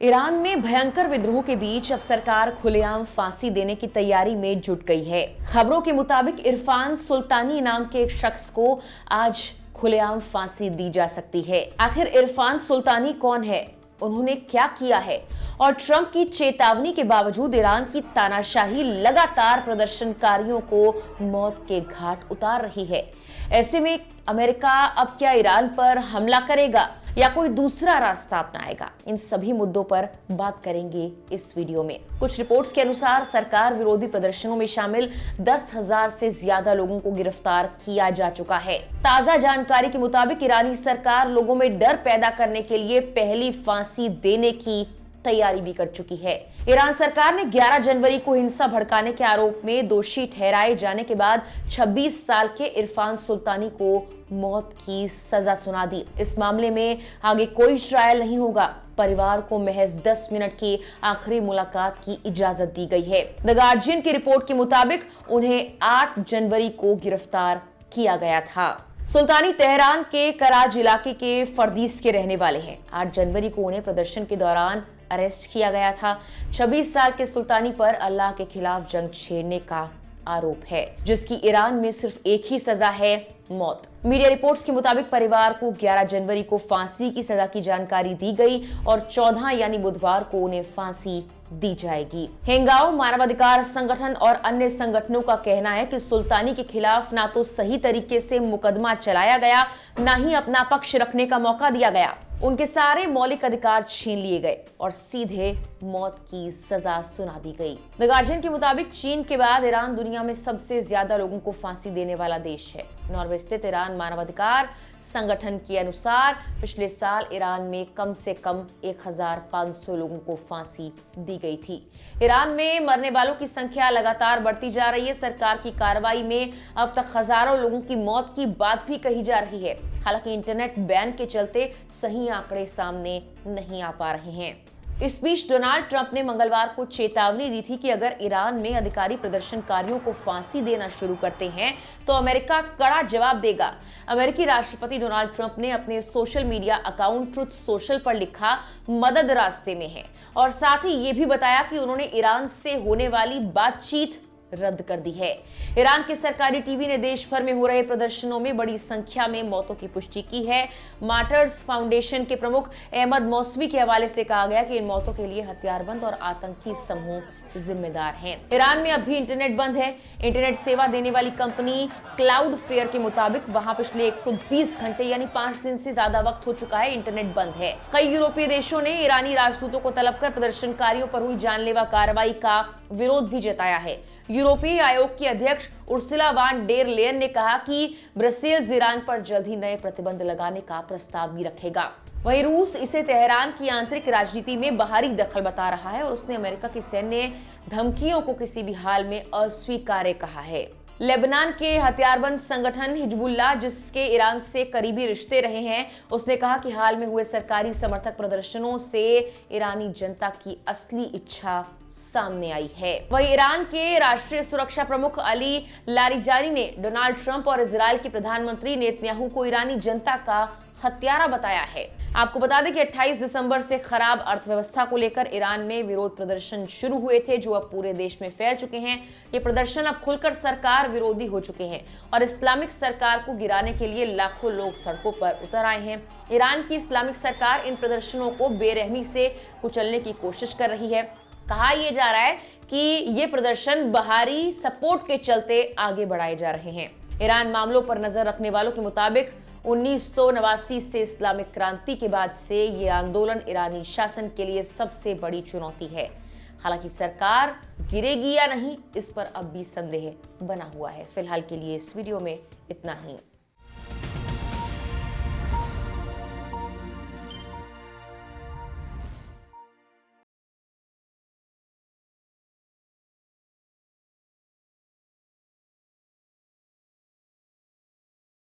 Iran में भयंकर विद्रोह के बीच अब सरकार खुलेआम फांसी देने की तैयारी में जुट गई है। खबरों के मुताबिक इरफान सुल्तानी नाम के एक शख्स को आज खुलेआम फांसी दी जा सकती है। आखिर इरफान सुल्तानी कौन है, उन्होंने क्या किया है और ट्रंप की चेतावनी के बावजूद ईरान की तानाशाही लगातार प्रदर्शनकारियों को मौत के घाट उतार रही है। ऐसे में अमेरिका अब क्या ईरान पर हमला करेगा या कोई दूसरा रास्ता अपनाएगा, इन सभी मुद्दों पर बात करेंगे इस वीडियो में। कुछ रिपोर्ट्स के अनुसार सरकार विरोधी प्रदर्शनों में शामिल 10,000 से ज्यादा लोगों को गिरफ्तार किया जा चुका है। ताजा जानकारी के मुताबिक ईरानी सरकार लोगों में डर पैदा करने के लिए पहली फांसी देने की तैयारी भी कर चुकी है। ईरान सरकार ने 11 जनवरी को हिंसा भड़काने के आरोप में दोषी ठहराए जाने के बाद 26 साल के इरफान सुल्तानी को मौत की सजा सुना दी। इस मामले में आगे कोई ट्रायल नहीं होगा। परिवार को महज 10 मिनट की आखिरी मुलाकात की इजाजत दी गई है। द गार्जियन की रिपोर्ट के मुताबिक उन्हें 8 जनवरी को गिरफ्तार किया गया था। सुल्तानी तेहरान के कराज इलाके के फर्दीस के रहने वाले हैं। 8 जनवरी को उन्हें प्रदर्शन के दौरान अरेस्ट किया गया था। 26 साल के सुल्तानी पर अल्लाह के खिलाफ जंग छेड़ने का आरोप है, जिसकी ईरान में सिर्फ एक ही सजा है, मौत। मीडिया रिपोर्ट्स के मुताबिक परिवार को 11 जनवरी को फांसी की सजा की जानकारी दी गई और 14 यानी बुधवार को उन्हें फांसी दी जाएगी। हेंगाओ मानवाधिकार संगठन और अन्य संगठनों का कहना है कि सुल्तानी के खिलाफ ना तो सही तरीके से मुकदमा चलाया गया, ना ही अपना पक्ष रखने का मौका दिया गया। उनके सारे मौलिक अधिकार छीन लिए गए और सीधे मौत की सजा सुना दी गई। द गार्जियन के मुताबिक चीन के बाद ईरान दुनिया में सबसे ज्यादा लोगों को फांसी देने वाला देश है। नॉर्वे स्थित ईरान मानवाधिकार संगठन के अनुसार पिछले साल ईरान में कम से कम 1,500 लोगों को फांसी दी गई थी। ईरान में मरने वालों की संख्या लगातार बढ़ती जा रही है। सरकार की कार्रवाई में अब तक हजारों लोगों की मौत की बात भी कही जा रही है। हालांकि इंटरनेट बैन के चलते सही आंकड़े सामने नहीं आ पा रहे हैं। इस बीच डोनाल्ड ट्रंप ने मंगलवार को चेतावनी दी थी कि अगर ईरान में अधिकारी प्रदर्शनकारियों को फांसी देना शुरू करते हैं तो अमेरिका कड़ा जवाब देगा। अमेरिकी राष्ट्रपति डोनाल्ड ट्रंप ने अपने social media account truth social पर लिखा, मदद रास्ते में है, और साथ ही ये भी बताया कि उन्होंने ईरान से होने वाली बातचीत रद्द कर दी है। ईरान के सरकारी टीवी ने देश भर में हो रहे प्रदर्शनों में बड़ी संख्या में मौतों की पुष्टि की है। मार्टर्स फाउंडेशन के प्रमुख अहमद मौसवी के हवाले से कहा गया कि इन मौतों के लिए हथियारबंद और आतंकी समूह जिम्मेदार हैं। ईरान में अब भी इंटरनेट बंद है। इंटरनेट सेवा देने वाली कंपनी क्लाउडफेयर के मुताबिक वहां पिछले 120 घंटे यानी 5 दिन से ज्यादा वक्त हो चुका है, इंटरनेट बंद है। कई यूरोपीय देशों ने ईरानी राजदूतों को तलब कर प्रदर्शनकारियों पर हुई जानलेवा कार्रवाई का विरोध भी जताया है। यूरोपीय आयोग की अध्यक्ष उर्सुला वान डेर लेयन ने कहा कि ब्रसेल्स ईरान पर जल्द ही नए प्रतिबंध लगाने का प्रस्ताव भी रखेगा। वहीं रूस इसे तेहरान की आंतरिक राजनीति में बाहरी दखल बता रहा है और उसने अमेरिका की सैन्य धमकियों को किसी भी हाल में अस्वीकार्य कहा है। लेबनान के हथियारबंद संगठन हिजबुल्लाह, जिसके ईरान से करीबी रिश्ते रहे हैं, उसने कहा कि हाल में हुए सरकारी समर्थक प्रदर्शनों से ईरानी जनता की असली इच्छा सामने आई है। वहीं ईरान के राष्ट्रीय सुरक्षा प्रमुख अली लारिजानी ने डोनाल्ड ट्रंप और इजरायल के प्रधानमंत्री नेतन्याहू को ईरानी जनता का हत्यारा बताया है। आपको बता दें कि 28 दिसंबर से खराब अर्थव्यवस्था को लेकर ईरान में विरोध प्रदर्शन शुरू हुए थे, जो अब पूरे देश में फैल चुके हैं। ये प्रदर्शन अब खुलकर सरकार विरोधी हो चुके हैं और इस्लामिक सरकार को गिराने के लिए लाखों लोग सड़कों पर उतर आए हैं। ईरान की इस्लामिक सरकार इन प्रदर्शनों को बेरहमी से कुचलने की कोशिश कर रही है। कहा यह जा रहा है कि ये प्रदर्शन बाहरी सपोर्ट के चलते आगे बढ़ाए जा रहे हैं। ईरान मामलों पर नजर रखने वालों के मुताबिक 1989 से इस्लामिक क्रांति के बाद से ये आंदोलन ईरानी शासन के लिए सबसे बड़ी चुनौती है। हालांकि सरकार गिरेगी या नहीं, इस पर अब भी संदेह बना हुआ है। फिलहाल के लिए इस वीडियो में इतना ही।